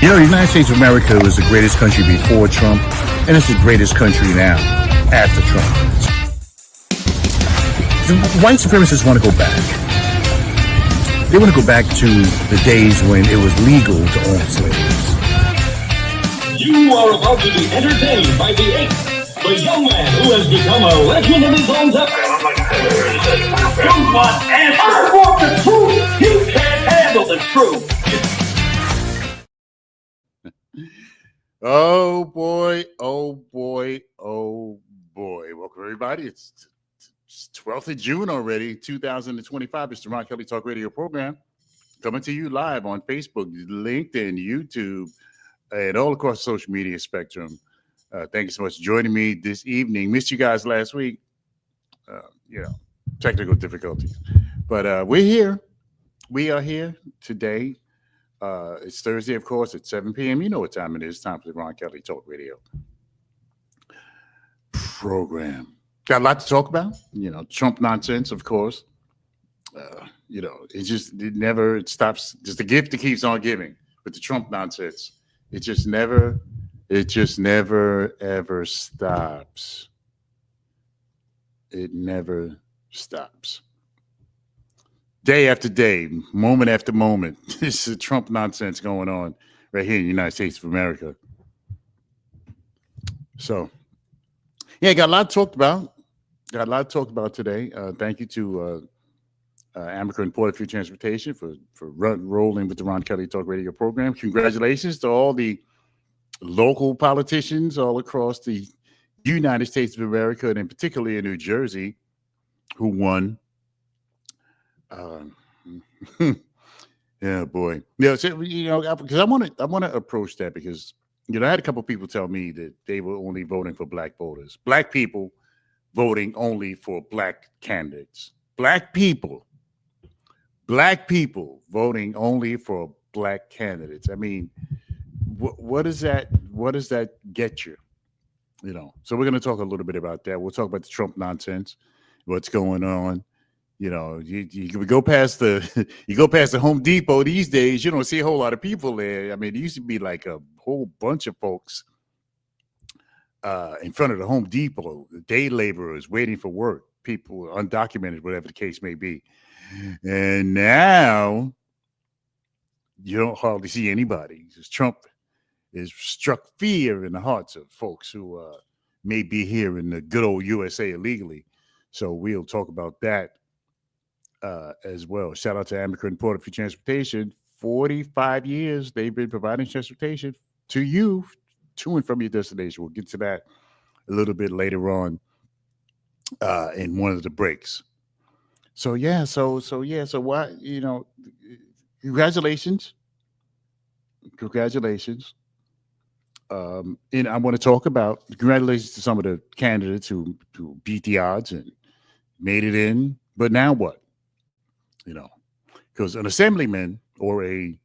The United States of America was the greatest country before Trump, and it's the greatest country now after Trump. The white supremacists want to go back. They want to go back to the days when it was legal to own slaves. You are about to be entertained by the ape, the young man who has become a legend of his own time. You want answers? I want the truth. You can't handle the truth. Oh boy, oh boy, oh boy. Welcome everybody. It's 12th of June already, 2025. It's the Ron Kelly Talk Radio program coming to you live on Facebook, LinkedIn, YouTube, and all across the social media spectrum. Thank you so much for joining me this evening. Missed you guys last week. Technical difficulties. But we're here. We are here today. It's Thursday, of course, at 7 p.m. You know what time it is. Time for the Ron Kelly Talk Radio program. Got a lot to talk about. Trump nonsense, of course. It never stops. Just the gift that keeps on giving. But the Trump nonsense, it just never ever stops. It never stops. Day after day, moment after moment, this is Trump nonsense going on right here in the United States of America. So, got a lot to talk about. Got a lot to talk about today. Thank you to Amica and Port of Free Transportation for rolling with the Ron Kelly Talk Radio program. Congratulations to all the local politicians all across the United States of America, and particularly in New Jersey, who won. Yeah, boy. Yeah, so, because I want to approach that because I had a couple of people tell me that they were only voting for black voters, black people voting only for black candidates, black people voting only for black candidates. I mean, what does that get you? So we're going to talk a little bit about that. We'll talk about the Trump nonsense, what's going on. You go past the Home Depot these days, you don't see a whole lot of people there. I mean, it used to be like a whole bunch of folks in front of the Home Depot, day laborers waiting for work, people undocumented, whatever the case may be. And now you don't hardly see anybody. Trump has struck fear in the hearts of folks who may be here in the good old USA illegally. So we'll talk about that as well. Shout out to Amica and Port of Free Transportation. 45 years they've been providing transportation to you to and from your destination. We'll get to that a little bit later on in one of the breaks. So why, congratulations. And I want to talk about congratulations to some of the candidates who beat the odds and made it in. But now what? Because an assemblyman or a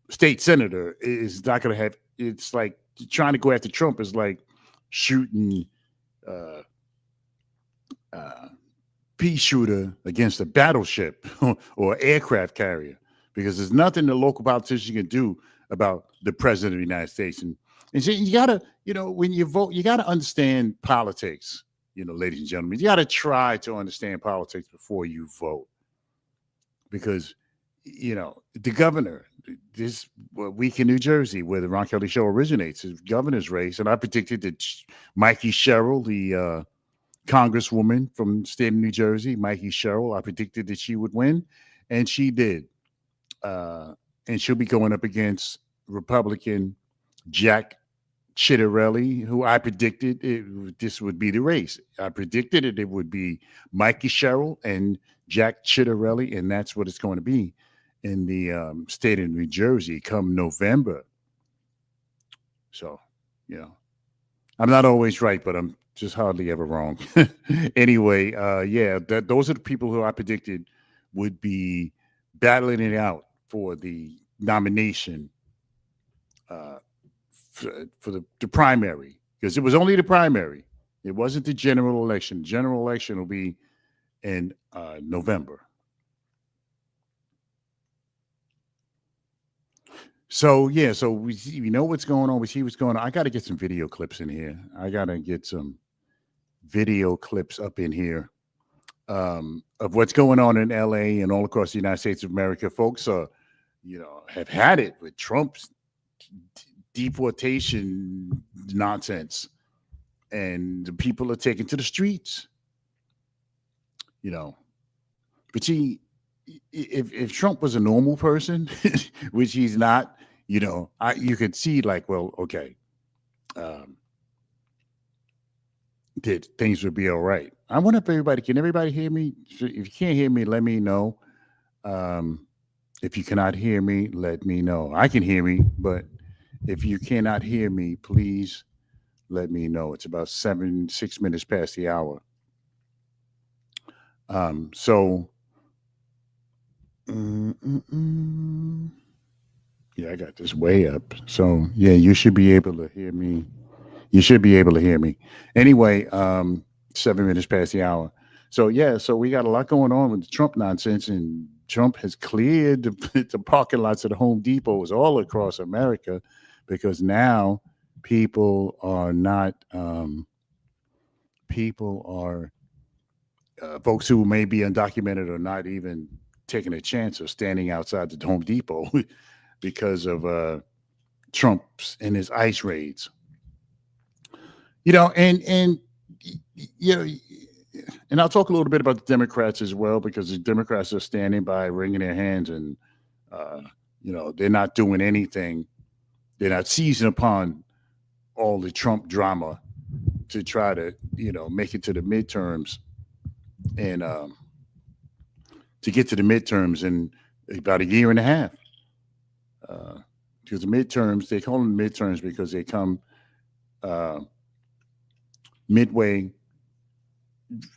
state senator is not going to have. It's like trying to go after Trump is like shooting pea shooter against a battleship or aircraft carrier, because there's nothing the local politician can do about the president of the United States. And so you gotta, when you vote, you gotta understand politics. Ladies and gentlemen, you gotta try to understand politics before you vote. Because, the governor, this week in New Jersey, where the Ron Kelly Show originates, is governor's race. And I predicted that Mikey Sherrill, the congresswoman from the state of New Jersey, Mikey Sherrill, I predicted that she would win. And she did. And she'll be going up against Republican Jack Ciattarelli, who I predicted this would be the race. I predicted it would be Mikey Sherrill and Jack Ciattarelli, and that's what it's going to be in the state of New Jersey come November. So, I'm not always right, but I'm just hardly ever wrong. Anyway, those are the people who I predicted would be battling it out for the nomination for the primary, because it was only the primary. It wasn't the general election. The general election will be in November. So yeah, so we know what's going on. We see what's going on. I got to get some video clips in here. I got to get some video clips up in here of what's going on in LA and all across the United States of America. Folks have had it with Trump's deportation nonsense, and the people are taken to the streets. But see, if Trump was a normal person, which he's not, you could see like, well, okay, that things would be all right. I wonder if can everybody hear me? If you can't hear me, let me know. If you cannot hear me, let me know. I can hear me, but if you cannot hear me, please let me know. It's about 6 minutes past the hour. Yeah, I got this way up. So yeah, you should be able to hear me. You should be able to hear me. Anyway, 7 minutes past the hour. So yeah, so we got a lot going on with the Trump nonsense, and Trump has cleared the parking lots of the Home Depots all across America, because now people are not folks who may be undocumented or not even taking a chance of standing outside the Home Depot because of Trump's and his ICE raids. And I'll talk a little bit about the Democrats as well, because the Democrats are standing by, wringing their hands, and they're not doing anything. They're not seizing upon all the Trump drama to try to make it to the midterms, and to get to the midterms in about a year and a half. Because the midterms, they call them midterms because they come midway,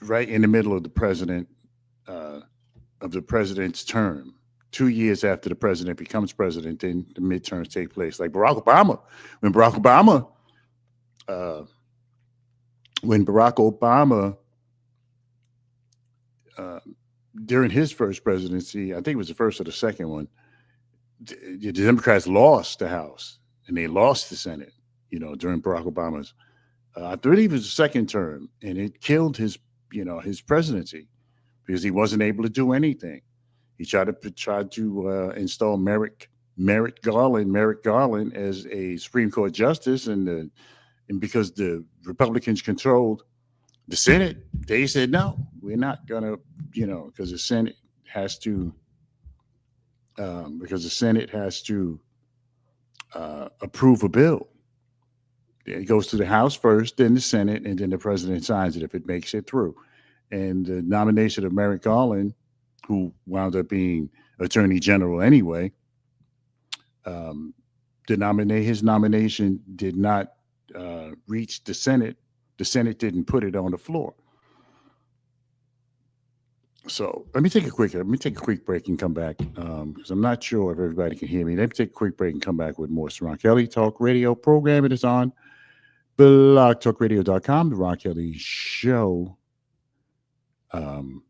right in the middle of the president's term. 2 years after the president becomes president, then the midterms take place. Like Barack Obama, when Barack Obama during his first presidency, I think it was the first or the second one, the Democrats lost the House and they lost the Senate, during Barack Obama's, I believe it was the second term, and it killed his presidency, because he wasn't able to do anything. He tried to install Merrick Garland as a Supreme Court justice, and because the Republicans controlled the Senate, they said no, we're not gonna, because the Senate has to approve a bill. It goes to the House first, then the Senate, and then the president signs it if it makes it through. And the nomination of Merrick Garland, who wound up being Attorney General anyway, his nomination did not reach the Senate. The Senate didn't put it on the floor. So let me take a quick break and come back, because I'm not sure if everybody can hear me. Let me take a quick break and come back with more Ron Kelly Talk Radio program. It is on blogtalkradio.com, the Ron Kelly Show .com.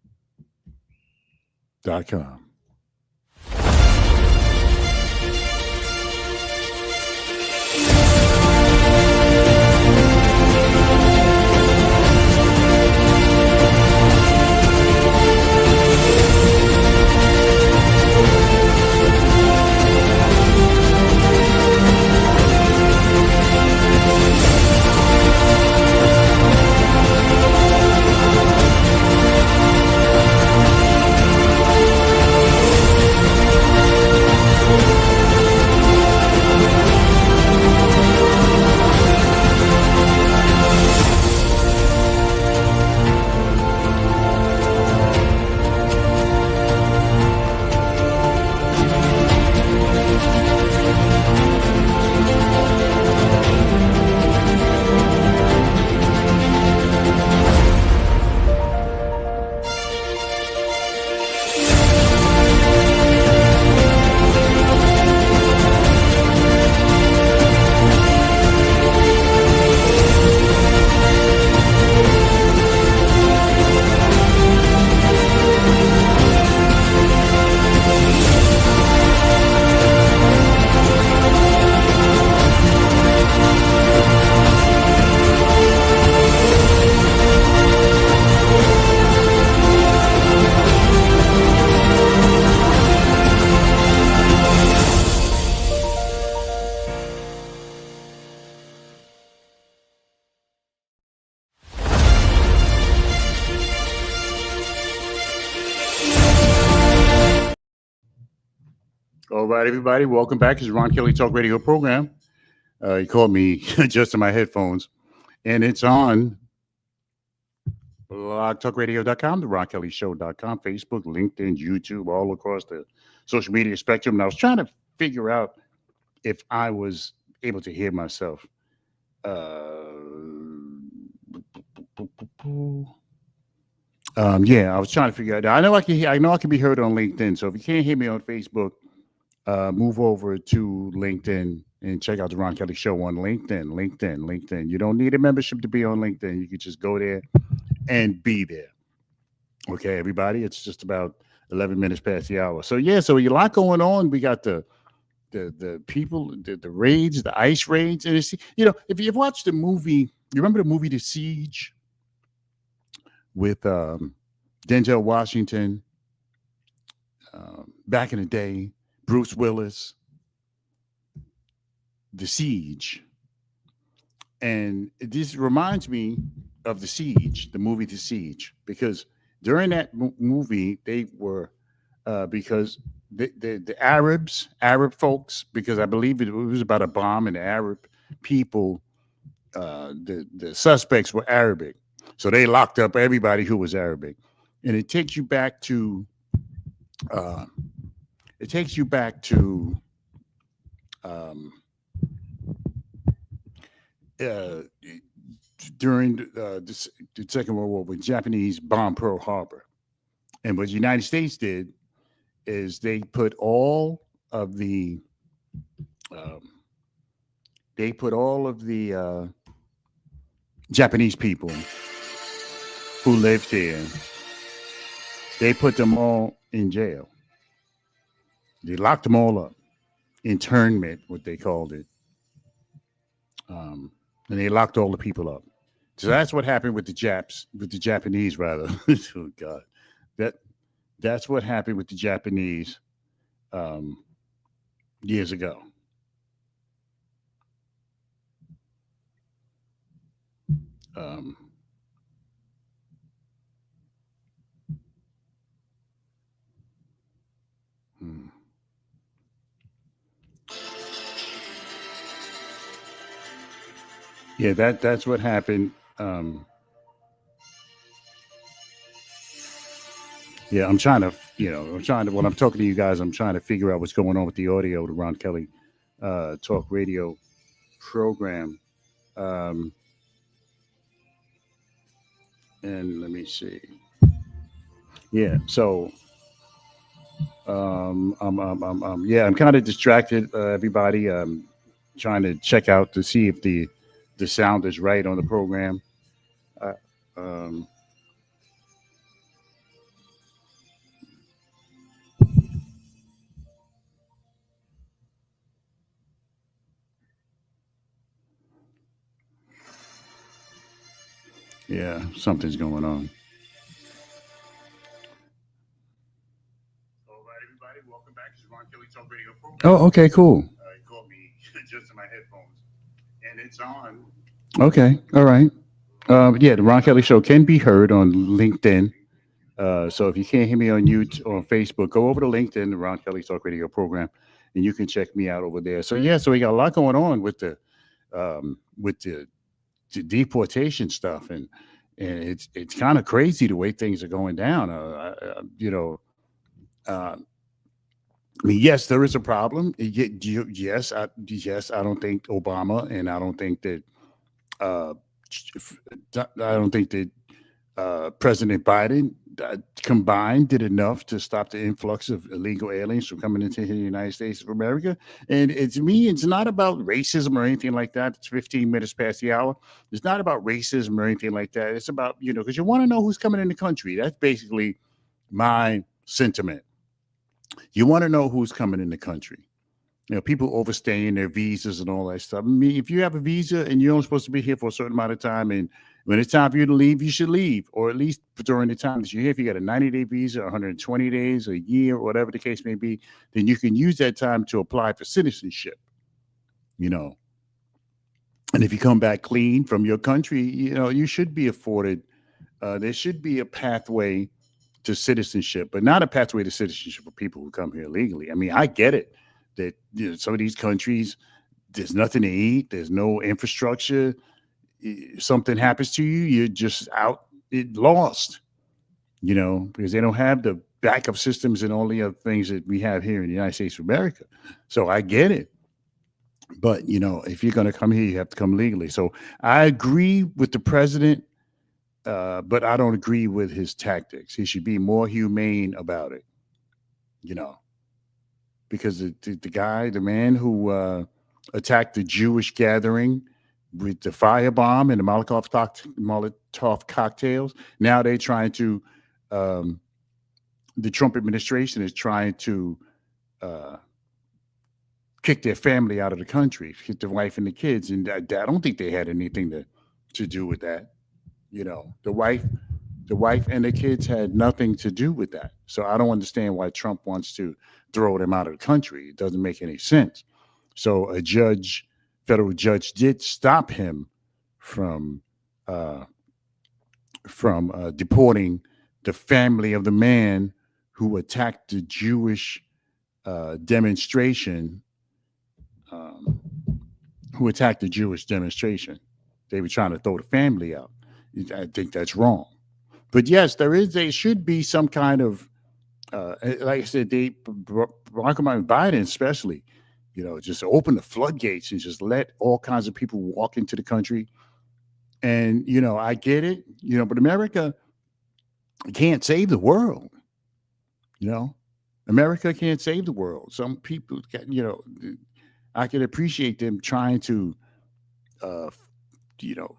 All right, everybody, welcome back. It's the Ron Kelly Talk Radio program. You called me adjusting my headphones, and it's on blogtalkradio.com, the RonKellyShow.com, Facebook, LinkedIn, YouTube, all across the social media spectrum. And I was trying to figure out if I was able to hear myself. Yeah, I was trying to figure out. I know I can. I know I can be heard on LinkedIn. So if you can't hear me on Facebook, move over to LinkedIn and check out the Ron Kelly Show on LinkedIn. You don't need a membership to be on LinkedIn. You can just go there and be there. Okay, everybody. It's just about 11 minutes past the hour. So yeah, so a lot going on. We got the people, the raids, the ice raids, and it's, if you've watched the movie, you remember the movie The Siege with Denzel Washington back in the day, Bruce Willis, The Siege. And this reminds me of The Siege, the movie The Siege, because during that movie, they were, because the Arab folks, because I believe it was about a bomb and the Arab people, the suspects were Arabic. So they locked up everybody who was Arabic. And it takes you back to, uh, it takes you back to, um, uh, during the Second World War when Japanese bombed Pearl Harbor. And what the United States did is they put all of the um, Japanese people who lived here. They put them all in jail. They locked them all up. Internment, what they called it. And they locked all the people up. So that's what happened with the Japanese rather. Oh God, that that's what happened with the Japanese um, years ago. Um, hmm. Yeah, that's what happened. Yeah, I'm trying to, when I'm talking to you guys, I'm trying to figure out what's going on with the audio, the Ron Kelly Talk Radio program. Um, and let me see. Yeah, so yeah, I'm kind of distracted, everybody. Trying to check out to see if the sound is right on the program. Uh, um, yeah, something's going on. All right, everybody, welcome back to the Ron Kelly Talk Radio program. Oh, okay, cool. You called me just in my headphones, and it's on. Okay, all right. Yeah, the Ron Kelly Show can be heard on LinkedIn. So if you can't hear me on YouTube or on Facebook, go over to LinkedIn, the Ron Kelly Talk Radio program, and you can check me out over there. So yeah, so we got a lot going on with the deportation stuff, and it's kind of crazy the way things are going down. Uh, I mean, yes, there is a problem. Yes, I don't think Obama, and I don't think that uh, I don't think that President Biden combined did enough to stop the influx of illegal aliens from coming into the United States of America. And to me, it's not about racism or anything like that. It's 15 minutes past the hour. It's not about racism or anything like that. It's about, because you want to know who's coming in the country. That's basically my sentiment. You want to know who's coming in the country. People overstaying their visas and all that stuff. I mean, if you have a visa and you're only supposed to be here for a certain amount of time, and when it's time for you to leave, you should leave, or at least during the time that you're here. If you got a 90-day visa, 120 days, a year, whatever the case may be, then you can use that time to apply for citizenship. You know, and if you come back clean from your country, you should be afforded. There should be a pathway to citizenship, but not a pathway to citizenship for people who come here illegally. I mean, I get it that some of these countries, there's nothing to eat, there's no infrastructure. Something happens to you, you're just out, lost. Because they don't have the backup systems and all the other things that we have here in the United States of America. So I get it. But, if you're going to come here, you have to come legally. So I agree with the president, but I don't agree with his tactics. He should be more humane about it, because the man who attacked the Jewish gathering with the firebomb and the Molotov cocktails, now they're trying to, the Trump administration is trying to kick their family out of the country, kick the wife and the kids. And I don't think they had anything to do with that. The wife and the kids had nothing to do with that. So I don't understand why Trump wants to throw them out of the country. It doesn't make any sense. So a federal judge did stop him from deporting the family of the man who attacked the Jewish demonstration. They were trying to throw the family out. I think that's wrong. But yes, there should be some kind of, like I said, Barack Biden especially, just open the floodgates and just let all kinds of people walk into the country. And, I get it, but America can't save the world. America can't save the world. Some people, I can appreciate them trying to,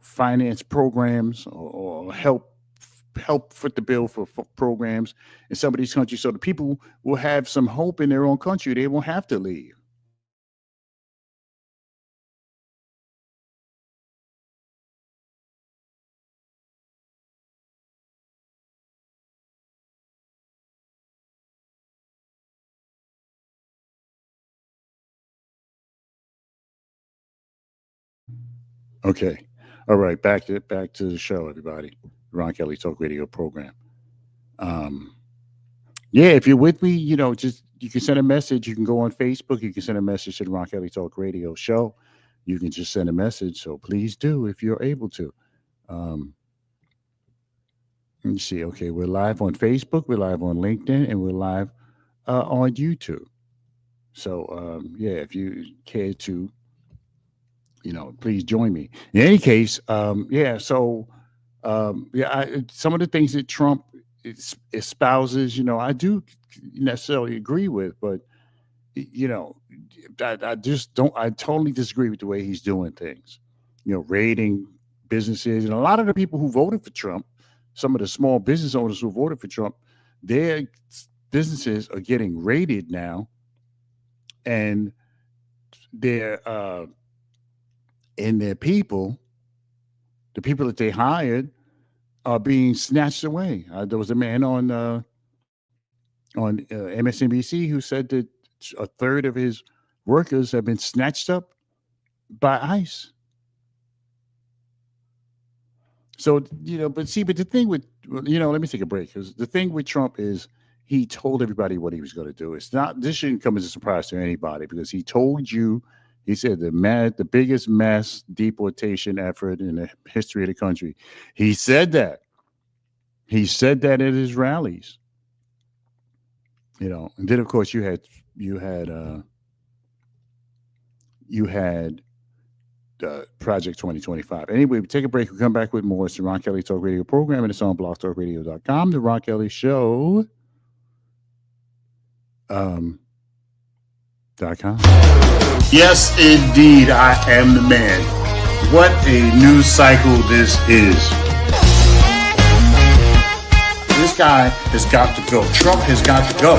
finance programs or help foot the bill for programs in some of these countries, so the people will have some hope in their own country. They won't have to leave. Okay. All right. Back to the show, everybody. Ron Kelly Talk Radio program. Yeah, if you're with me, just you can send a message. You can go on Facebook. You can send a message to the Ron Kelly Talk Radio show. You can just send a message. So please do if you're able to. Let me see. Okay, we're live on Facebook. We're live on LinkedIn, and we're live on YouTube. So yeah, if you care to, please join me. In any case, yeah. So some of the things that Trump espouses, I do necessarily agree with, but I just don't. I totally disagree with the way he's doing things. Raiding businesses, and a lot of the people who voted for Trump, some of the small business owners who voted for Trump, their businesses are getting raided now, and their people, the people that they hired, are being snatched away. There was a man on MSNBC who said that a third of his workers have been snatched up by ICE. So, but the thing with, let me take a break, because the thing with Trump is he told everybody what he was going to do. This shouldn't come as a surprise to anybody, because he told you, he said the biggest mass deportation effort in the history of the country. He said that. He said that at his rallies. And then of course you had Project 2025. Anyway, we take a break. We come back with more. It's the Ron Kelly Talk Radio program, and it's on blogtalkradio.com. The Ron Kelly Show. .com. Yes, indeed, I am the man. What a news cycle this is. This guy has got to go. Trump has got to go.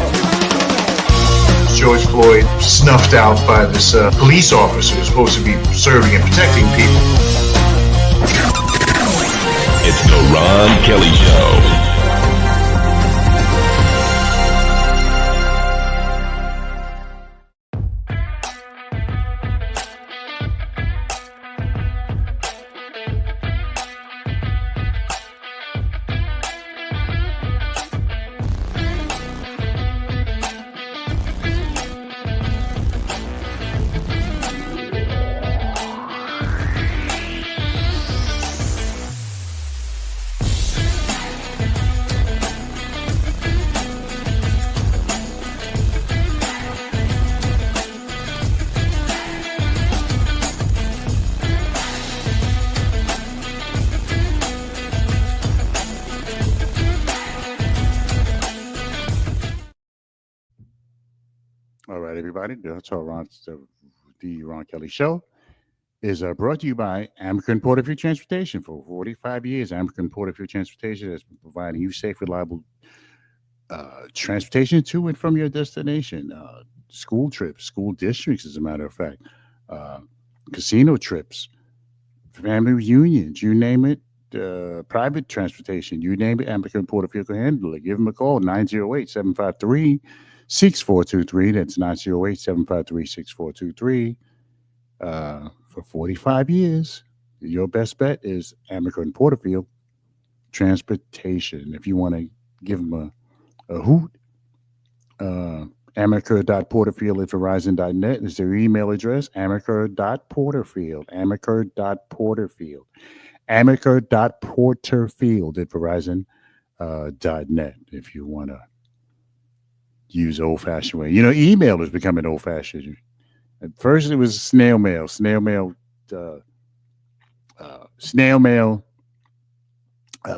George Floyd snuffed out by this police officer who's supposed to be serving and protecting people. It's the Ron Kelly Show. All right, everybody. That's all Ron, the Ron Kelly Show is brought to you by American Port of Fuel Transportation. For 45 years, American Port of Fuel Transportation has been providing you safe, reliable transportation to and from your destination. School trips, school districts, as a matter of fact, uh, casino trips, family reunions, you name it. Private transportation, you name it. American Port of Fuel can handle it. Give them a call, 908-753-6423. That's 908-753-6423. For 45 years, your best bet is American Porterfield Transportation. If you want to give them a hoot, uh, amaker.porterfield at verizon.net is their email address. Amaker.porterfield amaker.porterfield at verizon.net if you want to use old fashioned way. Email is becoming old fashioned. At first, it was snail mail. Uh, snail mail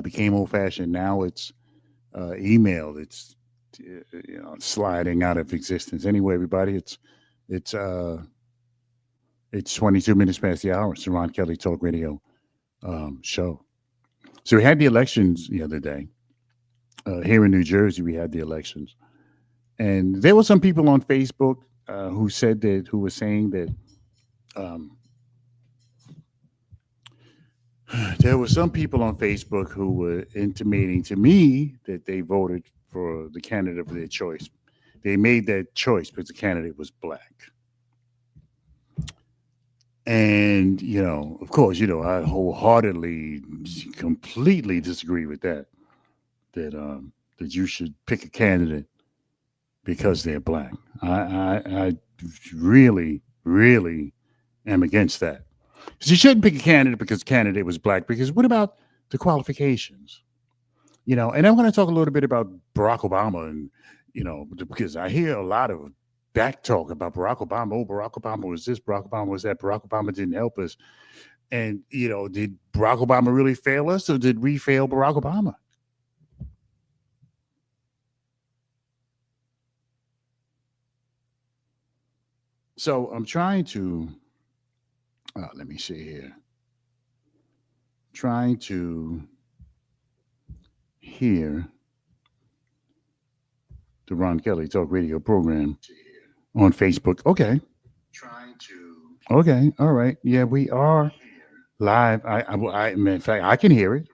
became old fashioned. Now it's email. It's sliding out of existence. Anyway, everybody, it's uh, it's 22 minutes past the hour. It's the Ron Kelly Talk Radio show. So we had the elections the other day here in New Jersey. We had the elections, and there were some people on Facebook who were saying that. Um, There were some people on Facebook who were intimating to me that they voted for the candidate of their choice. They made that choice because the candidate was black. And, of course, I wholeheartedly, completely disagree with that. That you should pick a candidate because they're black. I really, really am against that. So you shouldn't pick a candidate because the candidate was black. Because what about the qualifications? And I'm going to talk a little bit about Barack Obama, and because I hear a lot of back talk about Barack Obama. Oh, Barack Obama was this, Barack Obama was that. Barack Obama didn't help us. And did Barack Obama really fail us, or did we fail Barack Obama? So I'm trying to let me see here. Trying to hear the Ron Kelly Talk Radio program on Facebook. Okay. Trying to. Okay. All right. Yeah, we are live. In fact, I can hear it.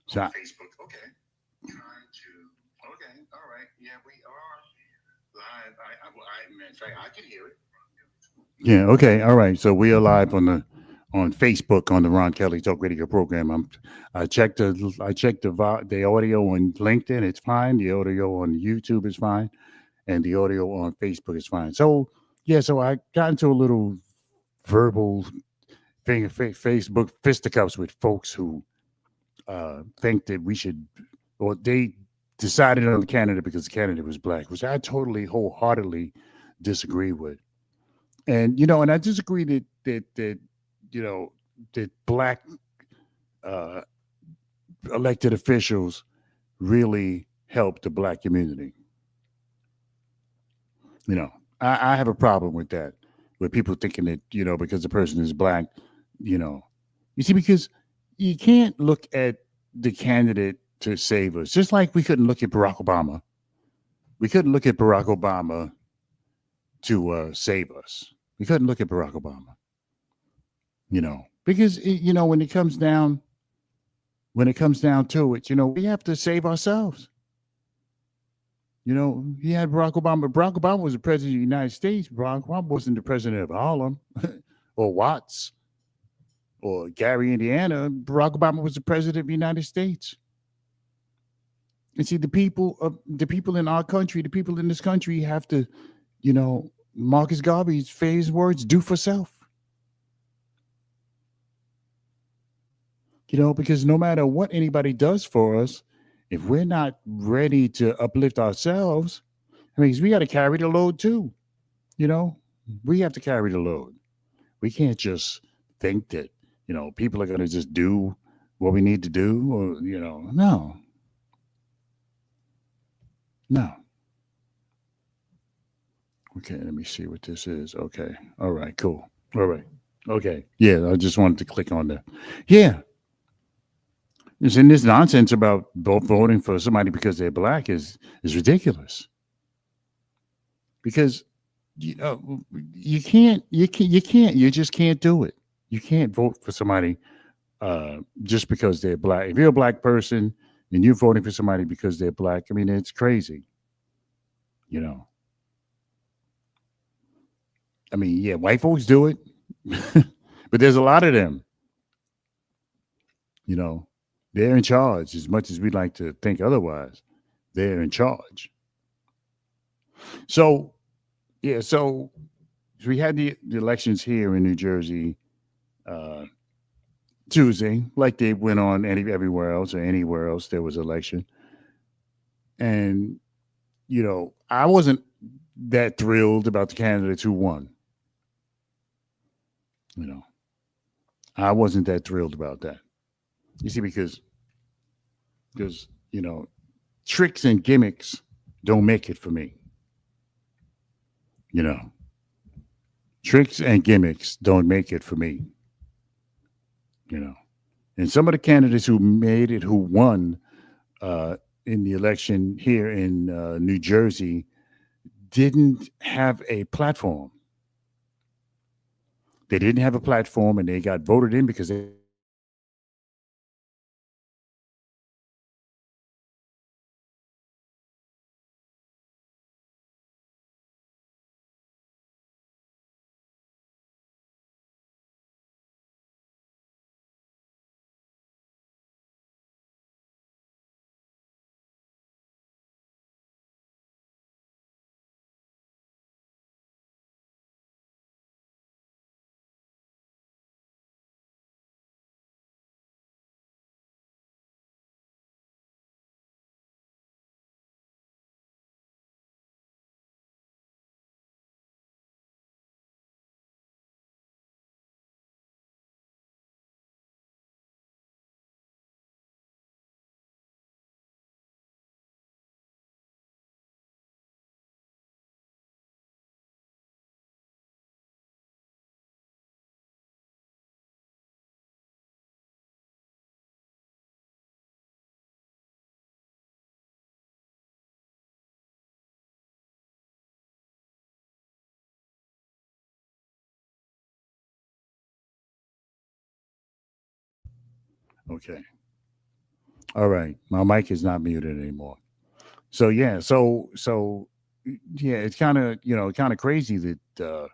So, Facebook. Okay. Trying to. Okay. All right. Yeah, we are live. In fact, I can hear it. Yeah. Okay. All right. So we are live on Facebook on the Ron Kelly Talk Radio program. I checked the audio on LinkedIn. It's fine. The audio on YouTube is fine, and the audio on Facebook is fine. So yeah. So I got into a little verbal thing, Facebook fisticuffs with folks who think that we should, or they decided on the candidate because the candidate was black, which I totally wholeheartedly disagree with. And I disagree that you know that black uh, elected officials really help the black community. You know, I have a problem with that, with people thinking that because the person is black, you know, you see, because you can't look at the candidate to save us. Just like we couldn't look at Barack Obama, we couldn't look at Barack Obama to save us. We couldn't look at Barack Obama, because when it comes down to it, we have to save ourselves. He had Barack Obama. Barack Obama was the president of the United States. Barack Obama wasn't the president of Harlem or Watts or Gary, Indiana. Barack Obama was the president of the United States. And see, the people in our country, the people in this country have to, Marcus Garvey's famous words, do for self. Because no matter what anybody does for us, if we're not ready to uplift ourselves, I mean, we got to carry the load too. You know, we have to carry the load. We can't just think that, people are going to just do what we need to do, or, no, no. Okay, let me see what this is. Okay. All right, cool. All right. Okay. Yeah, I just wanted to click on that. Yeah. In this nonsense about voting for somebody because they're black is ridiculous. Because you know you just can't do it. You can't vote for somebody just because they're black. If you're a black person and you're voting for somebody because they're black, I mean it's crazy. You know, I mean, yeah, white folks do it, but there's a lot of them. You know, they're in charge as much as we'd like to think otherwise. They're in charge. So yeah, so we had the elections here in New Jersey uh, Tuesday, like they went on everywhere else or anywhere else there was election, and I wasn't that thrilled about the candidates who won. You know, I wasn't that thrilled about that. You see, because tricks and gimmicks don't make it for me. You know, tricks and gimmicks don't make it for me. You know, and some of the candidates who made it, who won uh, in the election here in New Jersey, didn't have a platform. They didn't have a platform, and they got voted in because they had a platform. Okay. All right. My mic is not muted anymore. So yeah. So yeah. It's kind of kind of crazy that the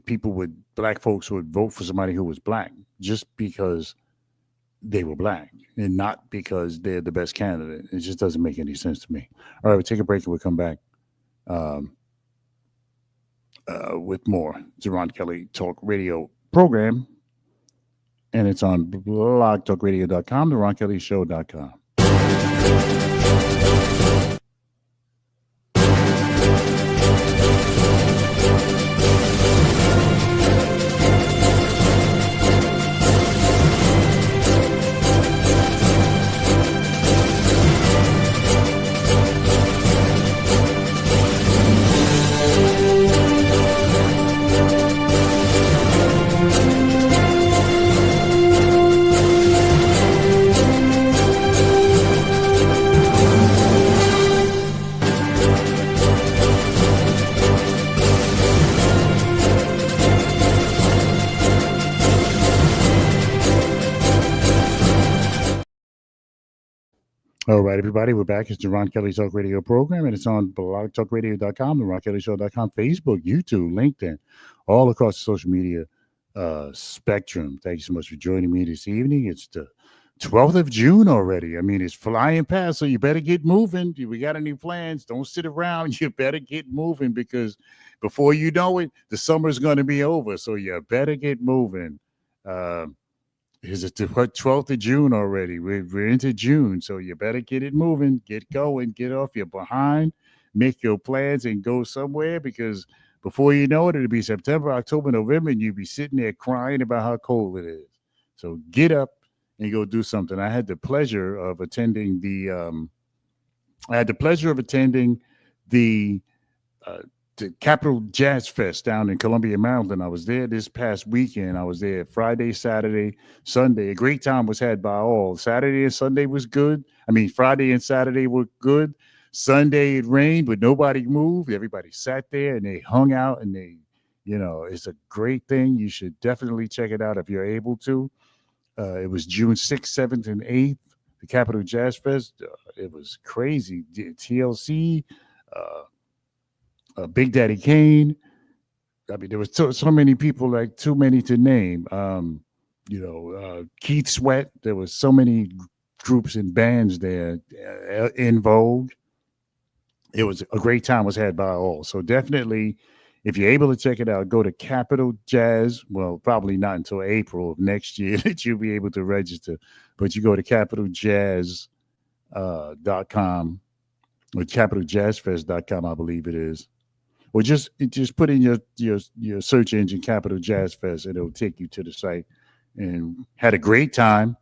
people would black folks would vote for somebody who was black just because they were black and not because they're the best candidate. It just doesn't make any sense to me. All right. We'll take a break and we'll come back. Um, with more. It's a Ron Kelly Talk Radio program, and it's on blogtalkradio.com, the RonKellyShow.com. All right, everybody, we're back. It's the Ron Kelly Talk Radio program, and it's on blogtalkradio.com, the RonKellyShow.com, Facebook, YouTube, LinkedIn, all across the social media spectrum. Thank you so much for joining me this evening. It's the 12th of June already. I mean, it's flying past, so you better get moving. We got any plans? Don't sit around. You better get moving because before you know it, the summer's going to be over. So you better get moving. Is it the 12th of June already? We're into June, so you better get it moving, get going, get off your behind, make your plans, and go somewhere because before you know it, it'll be September, October, November, and you'll be sitting there crying about how cold it is. So get up and go do something. I had the pleasure of attending the uh, the Capitol Jazz Fest down in Columbia, Maryland. I was there this past weekend. I was there Friday, Saturday, Sunday. A great time was had by all. Saturday and Sunday was good. I mean, Friday and Saturday were good. Sunday it rained, but nobody moved. Everybody sat there and they hung out and it's a great thing. You should definitely check it out if you're able to. It was June 6th, 7th, and 8th, the Capitol Jazz Fest. It was crazy. TLC, uh, Big Daddy Kane. I mean, there was so many people, like too many to name. Keith Sweat. There was so many groups and bands there in vogue. It was a great time was had by all. So definitely, if you're able to check it out, go to Capital Jazz. Well, probably not until April of next year that you'll be able to register. But you go to capitaljazz.com or capitaljazz.com, I believe it is. Or just put in your search engine Capital Jazz Fest, and it'll take you to the site. And had a great time.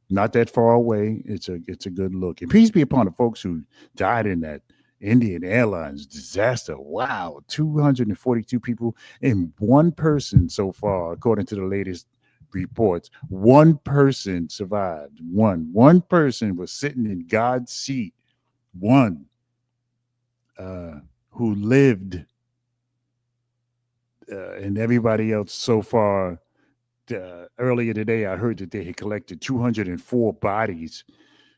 Not that far away. It's a good look. And peace be upon the folks who died in that Indian Airlines disaster. Wow, 242 people and one person so far, according to the latest reports. One person survived. One person was sitting in God's seat. One who lived, and everybody else so far. Earlier today, I heard that they had collected 204 bodies.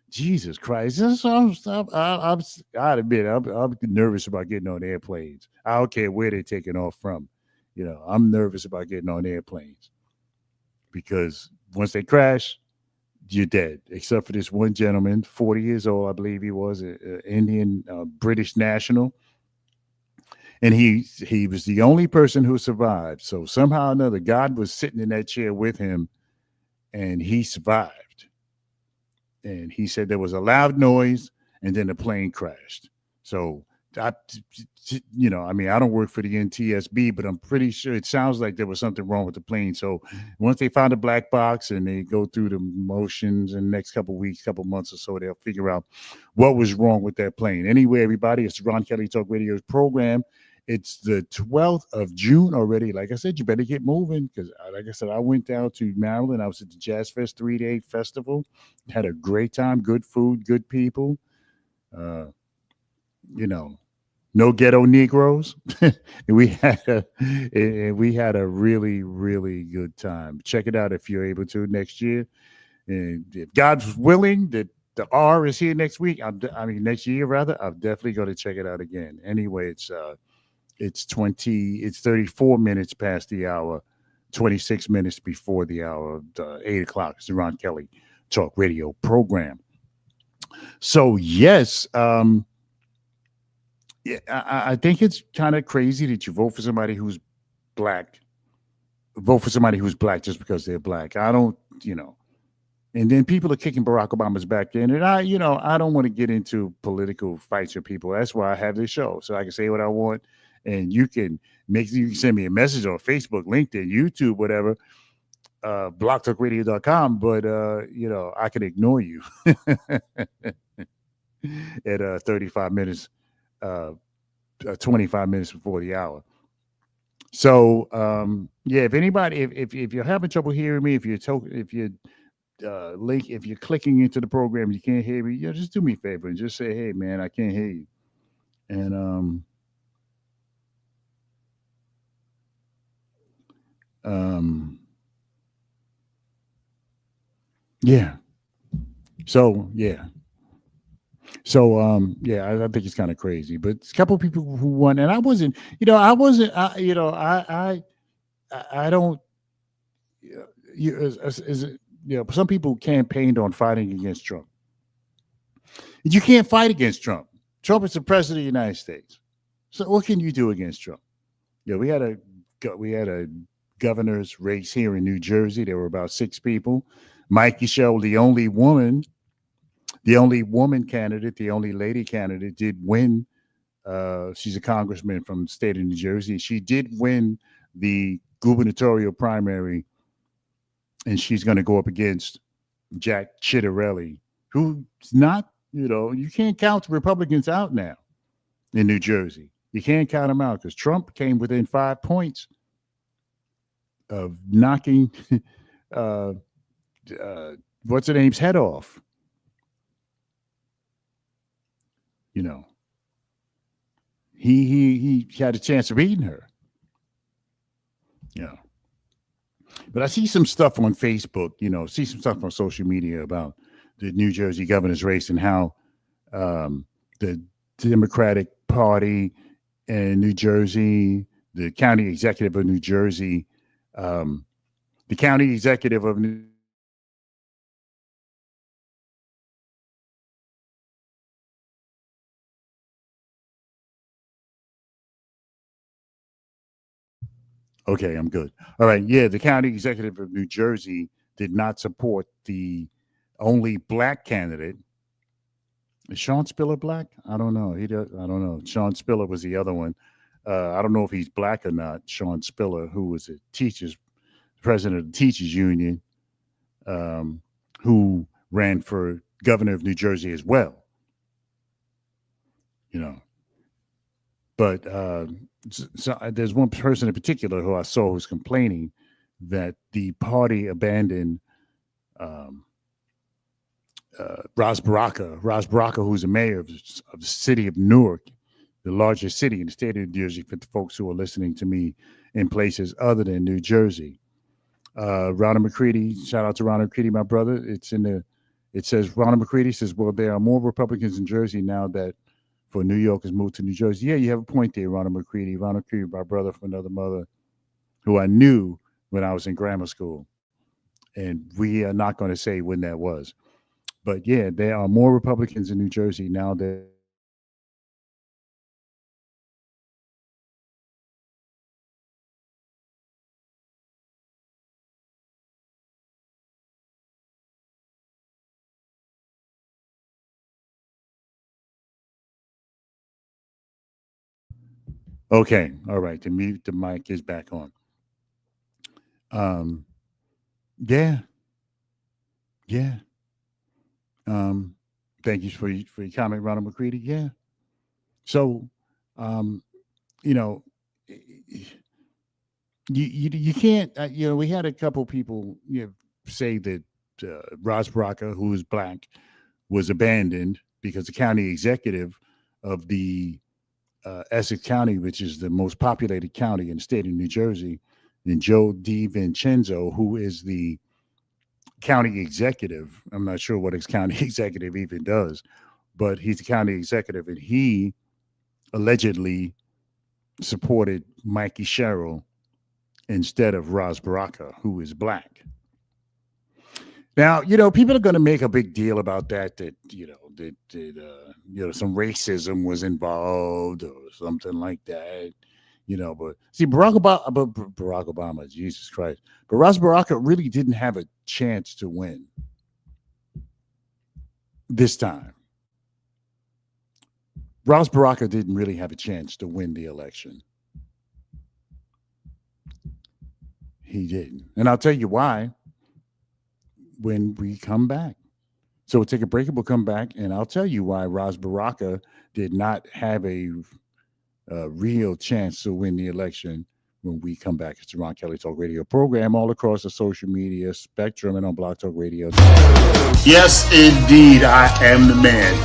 Jesus Christ! I admit, I'm nervous about getting on airplanes. I don't care where they're taking off from. I'm nervous about getting on airplanes because once they crash, you're dead. Except for this one gentleman, 40 years old, I believe he was, an Indian British national, and he was the only person who survived. So somehow or another, God was sitting in that chair with him, and he survived. And he said there was a loud noise, and then the plane crashed. So I mean, I don't work for the NTSB, but I'm pretty sure it sounds like there was something wrong with the plane. So once they found a black box and they go through the motions in the next couple of weeks, couple of months or so, they'll figure out what was wrong with that plane. Anyway, everybody, it's Ron Kelly Talk Radio's program. It's the 12th of June already. Like I said, you better get moving because, like I said, I went down to Maryland. I was at the Jazz Fest 3-day festival. Had a great time, good food, good people. Uh, no ghetto Negroes. and we had a really, really good time. Check it out if you're able to next year. And if God's willing, that the R is here next week. Next year rather. I'm definitely going to check it out again. Anyway, it's 34 minutes past the hour, 26 minutes before the hour of 8 o'clock. It's the Ron Kelly Talk Radio program. So yes, yeah, I think it's kind of crazy that you vote for somebody who's black. Vote for somebody who's black just because they're black. I don't. And then people are kicking Barack Obama's back in. And I don't want to get into political fights with people. That's why I have this show. So I can say what I want. And you can send me a message on Facebook, LinkedIn, YouTube, whatever, blogtalkradio.com. But, I can ignore you at 35 minutes, 25 minutes before the hour. So, if anybody, if you're having trouble hearing me, if you're clicking into the program, you can't hear me, just do me a favor and just say, hey man, I can't hear you. And yeah. So yeah. So I think it's kind of crazy, but it's a couple of people who won, and I wasn't, I don't, some people campaigned on fighting against Trump. You can't fight against Trump. Trump is the president of the United States. So what can you do against Trump? We had a governor's race here in New Jersey. There were about 6 people. Mikey Shell, the only woman candidate, the only lady candidate, did win. She's a congressman from the state of New Jersey. She did win the gubernatorial primary, and she's going to go up against Jack Ciattarelli, who's not, you can't count the Republicans out now. in New Jersey. You can't count them out because Trump came within 5 points of knocking uh, what's her name's head off. You know, he had a chance of beating her. You know, but I see some stuff on Facebook. See some stuff on social media about the New Jersey governor's race and how the Democratic Party in New Jersey, the county executive of New Jersey, the county executive of New Okay, I'm good. All right. Yeah, the county executive of New Jersey did not support the only black candidate. Is Sean Spiller black? I don't know. He does. I don't know. Sean Spiller was the other one. I don't know if he's black or not. Sean Spiller, who was a teachers president of the teachers union, um, who ran for governor of New Jersey as well. You know, but so there's one person in particular who I saw who's complaining that the party abandoned um, Ras Baraka, who's the mayor of the city of Newark, the largest city in the state of New Jersey, for the folks who are listening to me in places other than New Jersey. Ronald McCready, shout out to Ronald McCready, my brother. It says, Ronald McCready says, well, there are more Republicans in Jersey now that for New York has moved to New Jersey. Yeah, you have a point there, Ronald McCready. Ronald McCready, my brother from another mother, who I knew when I was in grammar school. And we are not going to say when that was. But yeah, there are more Republicans in New Jersey now that okay, all right. The mic is back on. Um, yeah, yeah. Um, thank you for your comment, Ronald McCready. Yeah. So, um, you know, you can't. We had a couple people say that Ras Baraka, who is black, was abandoned because the county executive of the Essex County, which is the most populated county in the state of New Jersey, and Joe DiVincenzo, who is the county executive. I'm not sure what his county executive even does, but he's the county executive, and he allegedly supported Mikey Sherrill instead of Ras Baraka, who is black. Now, people are going to make a big deal about that some racism was involved or something like that. But see, Barack Obama, Jesus Christ, but Ras Baraka really didn't have a chance to win this time. Ras Baraka didn't really have a chance to win the election. He didn't. And I'll tell you why when we come back. So we'll take a break and we'll come back, and I'll tell you why Ras Baraka did not have a real chance to win the election when we come back. It's the Ron Kelly Talk Radio program all across the social media spectrum and on Blog Talk Radio. Yes, indeed, I am the man.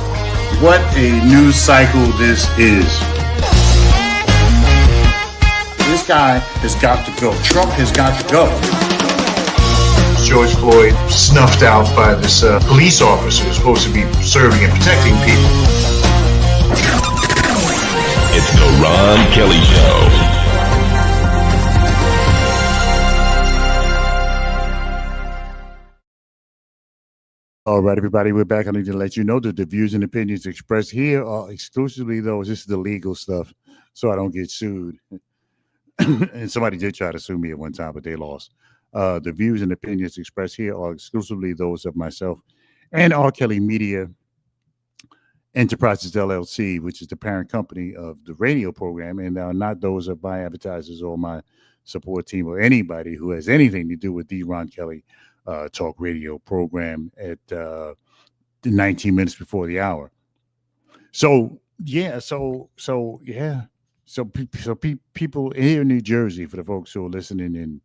What a news cycle this is. This guy has got to go. Trump has got to go. George Floyd snuffed out by this police officer who's supposed to be serving and protecting people. It's the Ron Kelly Show. All right, everybody, we're back. I need to let you know that the views and opinions expressed here are exclusively those. This is the legal stuff, so I don't get sued. And somebody did try to sue me at one time, but they lost. The views and opinions expressed here are exclusively those of myself and R. Kelly Media Enterprises LLC, which is the parent company of the radio program, and are not those of my advertisers or my support team or anybody who has anything to do with the Ron Kelly Talk Radio program at 19 minutes before the hour. So Yeah, yeah, people here in New Jersey, for the folks who are listening in,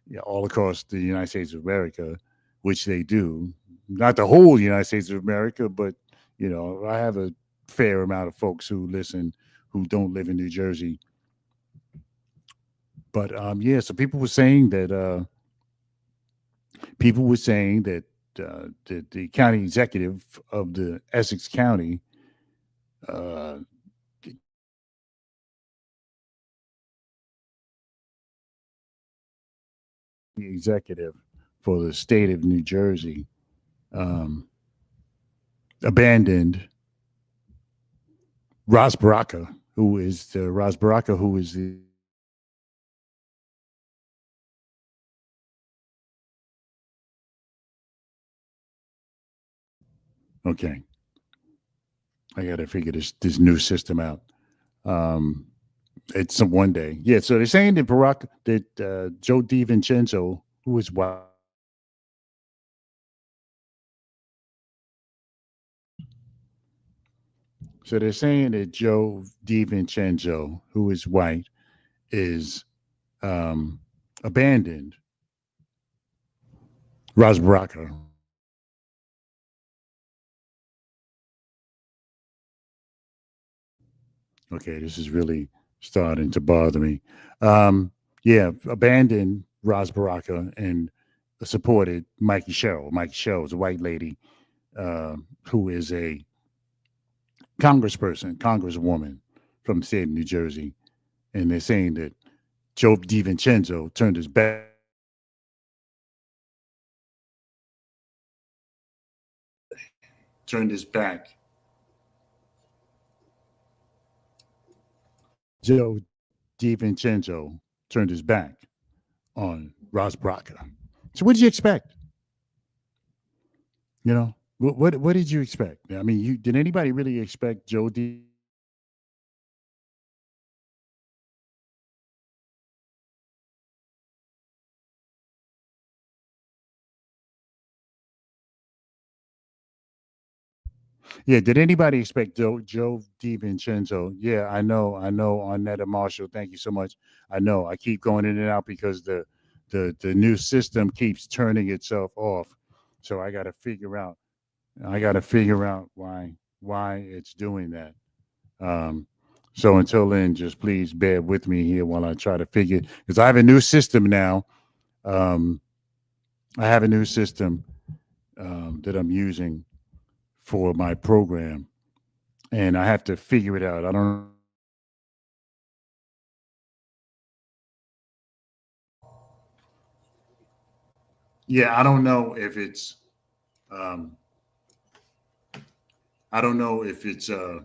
yeah, all across the United States of America, which they do, not the whole United States of America, but I have a fair amount of folks who listen who don't live in New Jersey. But yeah, so people were saying that the county executive of the Essex County, uh, the executive for the state of New Jersey, um, abandoned Ras Baraka, who is the okay. I got to figure this new system out. Um, it's some one day, yeah. So they're saying that Joe DiVincenzo, who is white, so they're saying that Joe DiVincenzo, who is white, is um, abandoned Ras Baraka. Okay, this is really starting to bother me. Um, yeah, abandoned Ras Baraka and supported Mikey Sherrill. Mikey Sherrill is a white lady who is a congressperson, congresswoman from the state of New Jersey. And they're saying that Joe DiVincenzo turned his back. Joe DiVincenzo turned his back on Ras Baraka. So what did you expect? What did you expect? I mean, did anybody really expect Joe D? Yeah, did anybody expect Joe DiVincenzo? Yeah, I know. Arnetta Marshall, thank you so much. I know. I keep going in and out because the new system keeps turning itself off. So I got to figure out. I got to figure out why it's doing that. Um, so until then, just please bear with me here while I try to figure, because I have a new system now. Um, I have a new system that I'm using for my program, and I have to figure it out. I don't. Yeah, I don't know if it's. Um, I don't know if it's the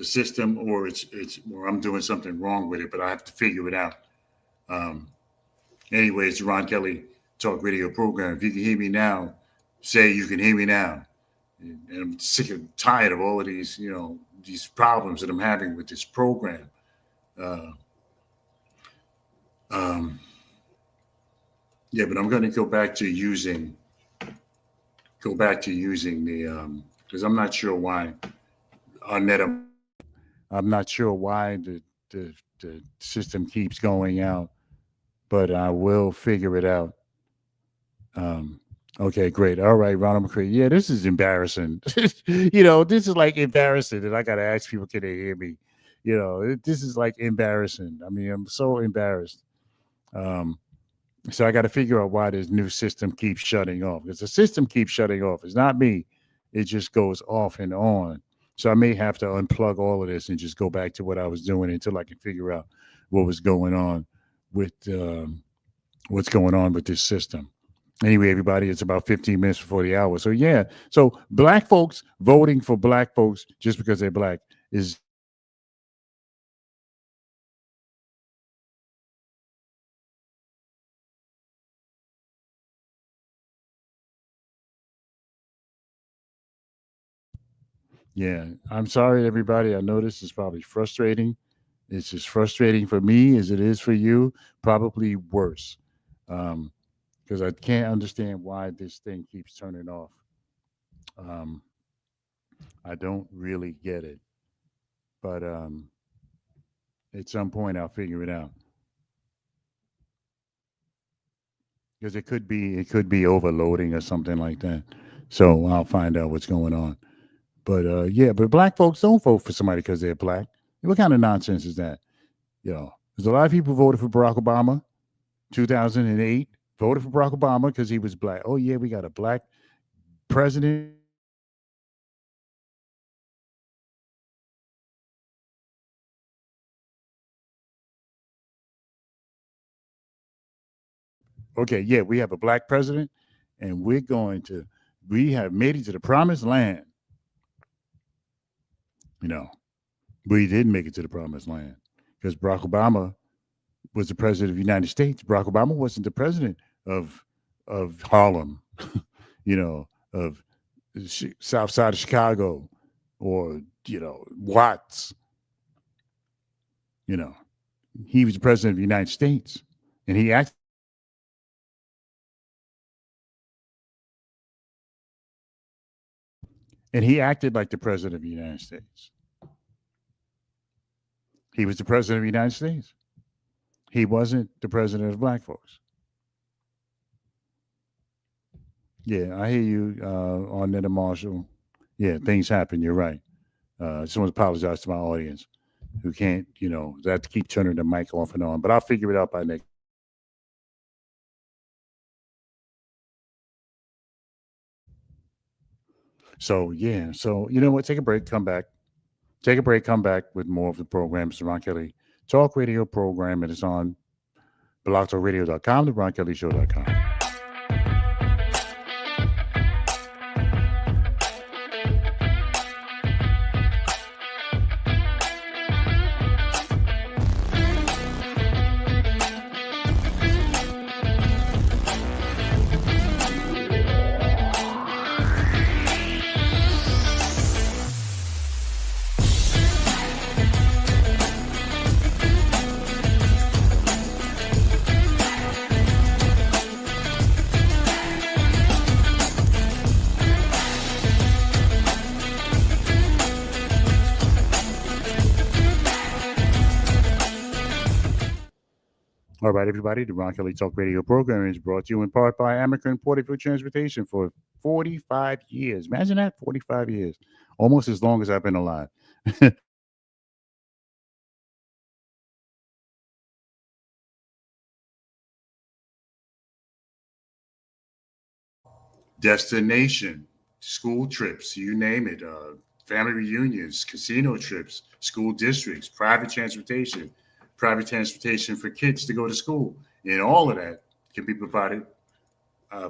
system or it's or I'm doing something wrong with it, but I have to figure it out. Um, anyways, the Ron Kelly Talk Radio program. If you can hear me now, say you can hear me now. And I'm sick and tired of all of these, these problems that I'm having with this program. Uh, um, yeah, but I'm going to go back to using the because I'm not sure why Arnetta. I'm not sure why the system keeps going out, but I will figure it out. Um, okay, great. All right, Ronald McCree. Yeah, this is embarrassing. This is like embarrassing that I got to ask people, can they hear me? This is like embarrassing. I mean, I'm so embarrassed. Um, so I got to figure out why this new system keeps shutting off. Because the system keeps shutting off. It's not me. It just goes off and on. So I may have to unplug all of this and just go back to what I was doing until I can figure out what was going on with what's going on with this system. Anyway, everybody, it's about 15 minutes before the hour. So yeah, so black folks voting for black folks just because they're black is yeah. I'm sorry, everybody. I know this is probably frustrating. It's as frustrating for me as it is for you. Probably worse, because I can't understand why this thing keeps turning off. Um, I don't really get it. but at some point I'll figure it out because it could be overloading or something like that. So I'll find out what's going on. But yeah, but black folks don't vote for somebody because they're black. What kind of nonsense is that? There's a lot of people voted for Barack Obama, 2008, voted for Barack Obama because he was black. Oh yeah, we got a black president. Okay, yeah, we have a black president, and we have made it to the promised land. You know, we didn't make it to the promised land because Barack Obama was the president of the United States. Barack Obama wasn't the president of Harlem, of South Side of Chicago, or Watts. You know, he was the president of the United States, and he acted like the president of the United States. He was the president of the United States. He wasn't the president of black folks. Yeah, I hear you on Netta Marshall. Yeah, things happen. You're right. I just want to apologize to my audience who can't, they have to keep turning the mic off and on. But I'll figure it out by next. So yeah, so you know what? Take a break, come back. Take a break, come back with more of the program. It's the Ron Kelly Talk Radio program. It is on blogtalkradio.com, the RonKellyShow.com. All right, everybody. The Ron Kelly Talk Radio program is brought to you in part by American Porterfield Transportation for 45 years. Imagine that, 45 years. Almost as long as I've been alive. Destination, school trips, you name it, family reunions, casino trips, school districts, private transportation for kids to go to school. And all of that can be provided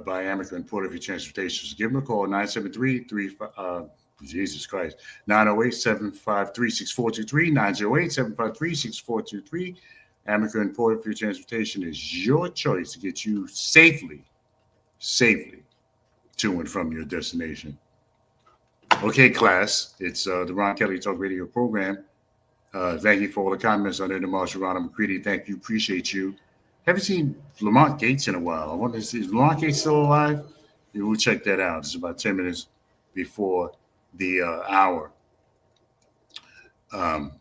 by Amica and Puerto Rico Transportation. So give them a call, 973 Jesus Christ, 908 753 6423, 908 753 6423. Amica and Puerto Rico Transportation is your choice to get you safely to and from your destination. Okay, class, it's the Ron Kelly Talk Radio program. Thank you for all the comments on the Marshall Ron McCready. Thank you, appreciate you. Haven't seen Lamont Gates in a while. I wonder, is Lamont Gates still alive? We'll check that out. It's about 10 minutes before the hour. Um,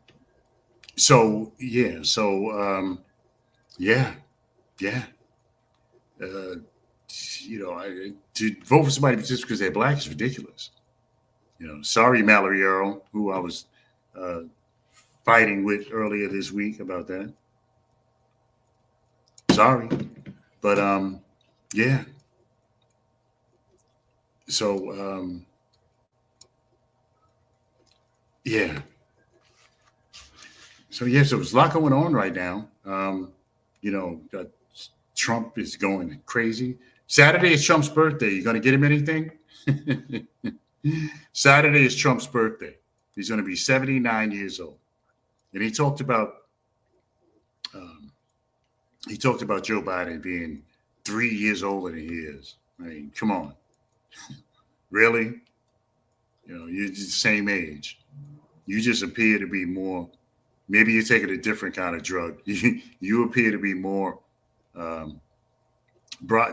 so yeah, yeah, yeah. Uh, to vote for somebody just because they're black is ridiculous. Sorry, Mallory Earl, who I was uh, fighting with earlier this week about that. Sorry, but yeah. So yeah. So yeah. So there's a lot going on right now. Got Trump is going crazy. Saturday is Trump's birthday. You gonna get him anything? Saturday is Trump's birthday. He's going to be 79 years old, and um, he talked about Joe Biden being 3 years older than he is. I mean, come on, really? You're the same age. You just appear to be more. Maybe you're taking a different kind of drug. You appear to be more. Um,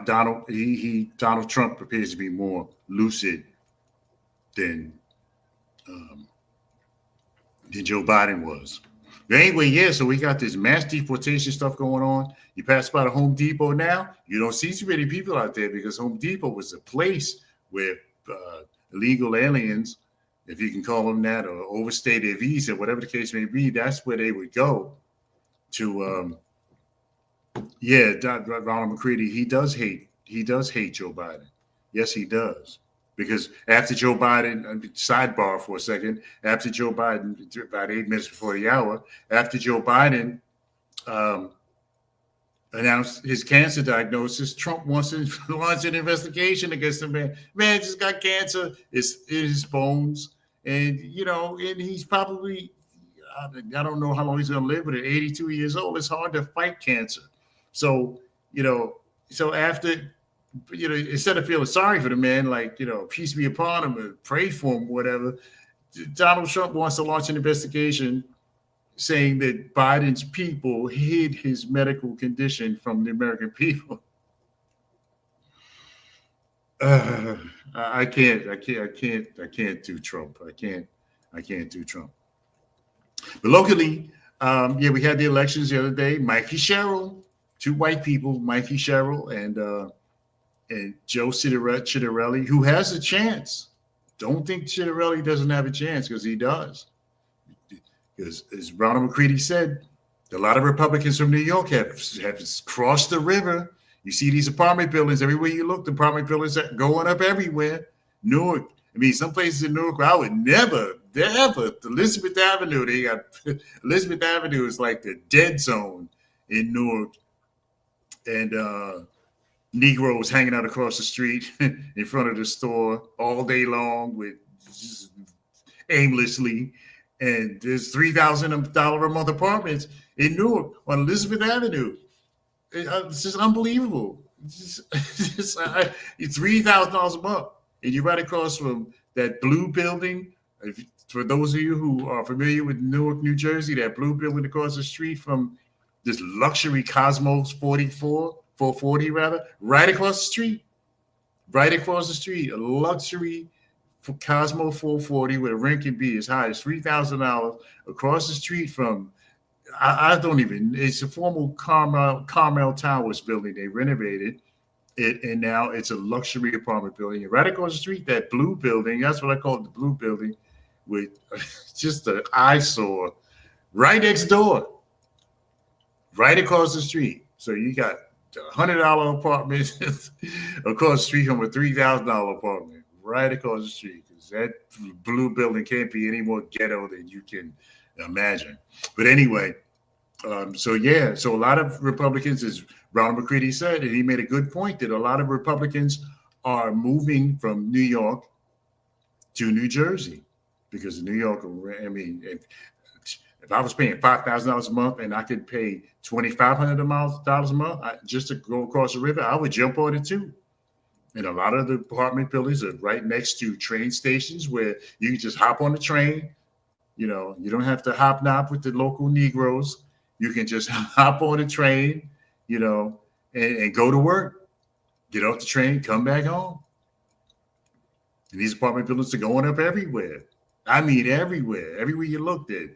Donald Trump appears to be more lucid than than Joe Biden was. But anyway, yeah, so we got this mass deportation stuff going on. You pass by the Home Depot now, you don't see too many people out there because Home Depot was a place where illegal aliens, if you can call them that, or overstay their visa, whatever the case may be, that's where they would go to. Ronald McCready, he does hate Joe Biden. Yes, he does. Because after Joe Biden, sidebar for a second, after Joe Biden, about 8 minutes before the hour, after Joe Biden um, announced his cancer diagnosis, Trump wants to launch an investigation against the man. Man just got cancer. It's in his bones. And, and he's probably, I don't know how long he's going to live, but at 82 years old, it's hard to fight cancer. So, so after, instead of feeling sorry for the man, like, peace be upon him and pray for him, whatever, Donald Trump wants to launch an investigation saying that Biden's people hid his medical condition from the American people. I can't do Trump. I can't do Trump. But locally, we had the elections the other day. Mikey Sherrill, two white people, Mikey Sherrill and Joe Citarelli, who has a chance. Don't think Citarelli doesn't have a chance, because he does. Because as Ronald McCready said, a lot of Republicans from New York have crossed the river. You see these apartment buildings everywhere you look. The apartment buildings are going up everywhere. Newark. I mean, some places in Newark, I would never. Elizabeth Avenue. They got Elizabeth Avenue is like the dead zone in Newark, and Negroes hanging out across the street in front of the store all day long with just aimlessly. And there's $3,000 a month apartments in Newark on Elizabeth Avenue. It's just unbelievable. It's $3,000 a month, and you're right across from that blue building. For those of you who are familiar with Newark, New Jersey, that blue building across the street from this luxury Cosmos 440 rather, right across the street, a luxury for Cosmo 440 where the rent can be as high as $3,000 across the street from, it's a former Carmel Towers building. They renovated it, and now it's a luxury apartment building. And right across the street, that blue building, that's what I call it, the blue building, with just an eyesore right next door, right across the street. So you got $100 apartment across the street from a $3,000 apartment right across the street, because that blue building can't be any more ghetto than you can imagine. But anyway, so a lot of Republicans, as Ronald McCready said, and he made a good point, that a lot of Republicans are moving from New York to New Jersey, because New York, I mean, if I was paying $5,000 a month and I could pay $2,500 a month just to go across the river, I would jump on it too. And a lot of the apartment buildings are right next to train stations where you can just hop on the train. You don't have to hop knob with the local Negroes. You can just hop on the train, and go to work, get off the train, come back home. And these apartment buildings are going up everywhere. I mean, everywhere. Everywhere you look, they're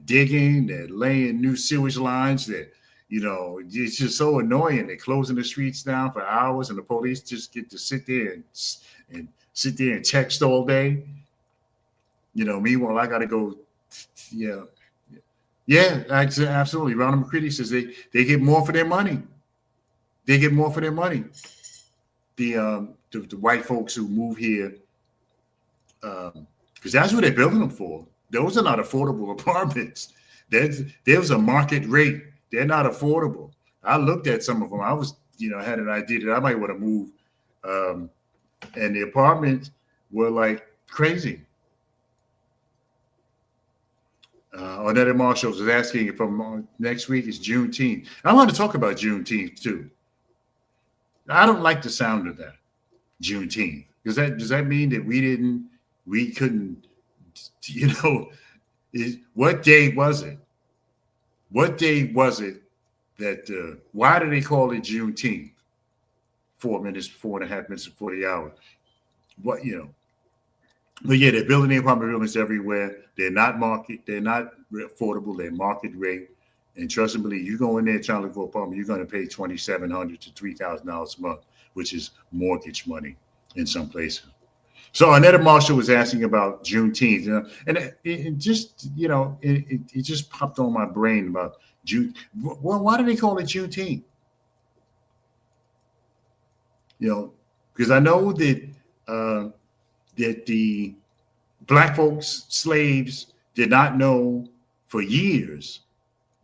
digging, they're laying new sewage lines. It's just so annoying. They're closing the streets down for hours, and the police just get to sit there and text all day. Meanwhile, I got to go. Yeah, absolutely. Ronald McCready says they get more for their money. They get more for their money. The white folks who move here, because that's what they're building them for. Those are not affordable apartments. There's a market rate. They're not affordable. I looked at some of them. I was, had an idea that I might want to move, and the apartments were like crazy. Ornette Marshall was asking if next week is Juneteenth. I want to talk about Juneteenth too. I don't like the sound of that, Juneteenth. Does that mean that we couldn't, what day was it? What day was it that, why do they call it Juneteenth? 4.5 minutes before the hour. But yeah, they're building the apartment buildings everywhere. They're not market. They're not affordable. They're market rate. And trust and believe, you go in there trying to look for an apartment, you're going to pay $2,700 to $3,000 a month, which is mortgage money in some places. So Annetta Marshall was asking about Juneteenth, and it just, it just popped on my brain about June. Well, why do they call it Juneteenth? You know, because I know uh, that the black folks, slaves, did not know for years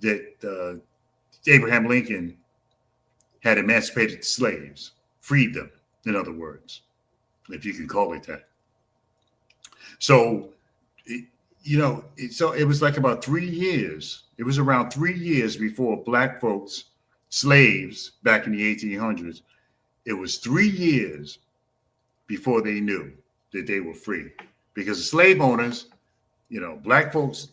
that Abraham Lincoln had emancipated the slaves, freed them, in other words, if you can call it that. So, so it was like about 3 years. It was around 3 years before black folks, slaves back in the 1800s, it was 3 years before they knew that they were free. Because the slave owners, black folks,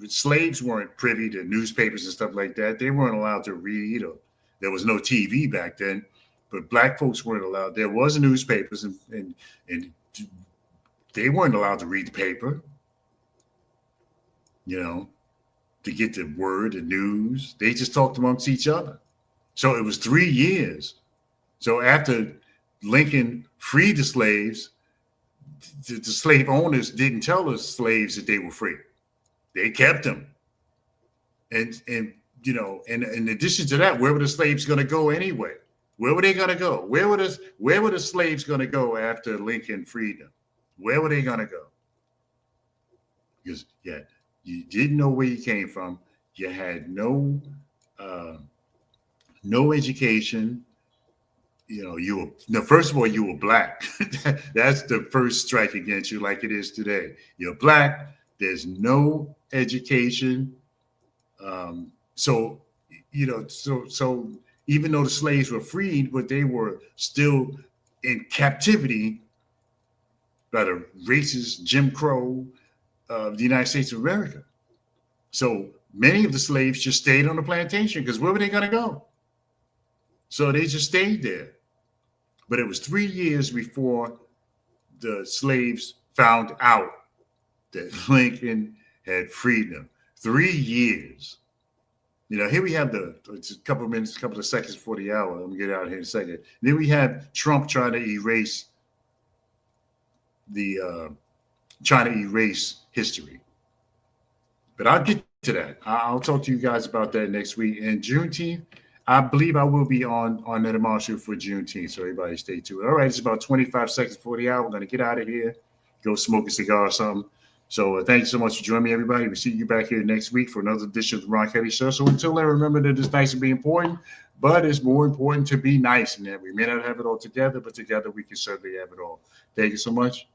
slaves weren't privy to newspapers and stuff like that. They weren't allowed to read, or there was no TV back then. But black folks weren't allowed. There was newspapers, and they weren't allowed to read the paper, to get the word, the news. They just talked amongst each other. So it was 3 years. So after Lincoln freed the slaves, the slave owners didn't tell the slaves that they were free. They kept them. And and in addition to that, where were the slaves going to go anyway? Where were they going to go? Where were the slaves going to go after Lincoln freed them? Where were they going to go? Because you didn't know where you came from. You had no education. You were, no, first of all, you were black. That's the first strike against you, like it is today. You're black. There's no education. So even though the slaves were freed, but they were still in captivity by the racist Jim Crow of the United States of America. So many of the slaves just stayed on the plantation, because where were they going to go? So they just stayed there. But it was 3 years before the slaves found out that Lincoln had freed them. 3 years. Here we have it's a couple of minutes, a couple of seconds before the hour. Let me get out of here in a second. Then we have Trump trying to erase history. But I'll get to that. I'll talk to you guys about that next week. And Juneteenth, I believe I will be on Netta Marshall for Juneteenth. So everybody stay tuned. All right, it's about 25 seconds before the hour. We're going to get out of here, go smoke a cigar or something. So thank you so much for joining me, everybody. We'll see you back here next week for another edition of the Ron Kelly Show. So until then, remember that it's nice to be important, but it's more important to be nice. And that we may not have it all together, but together we can certainly have it all. Thank you so much.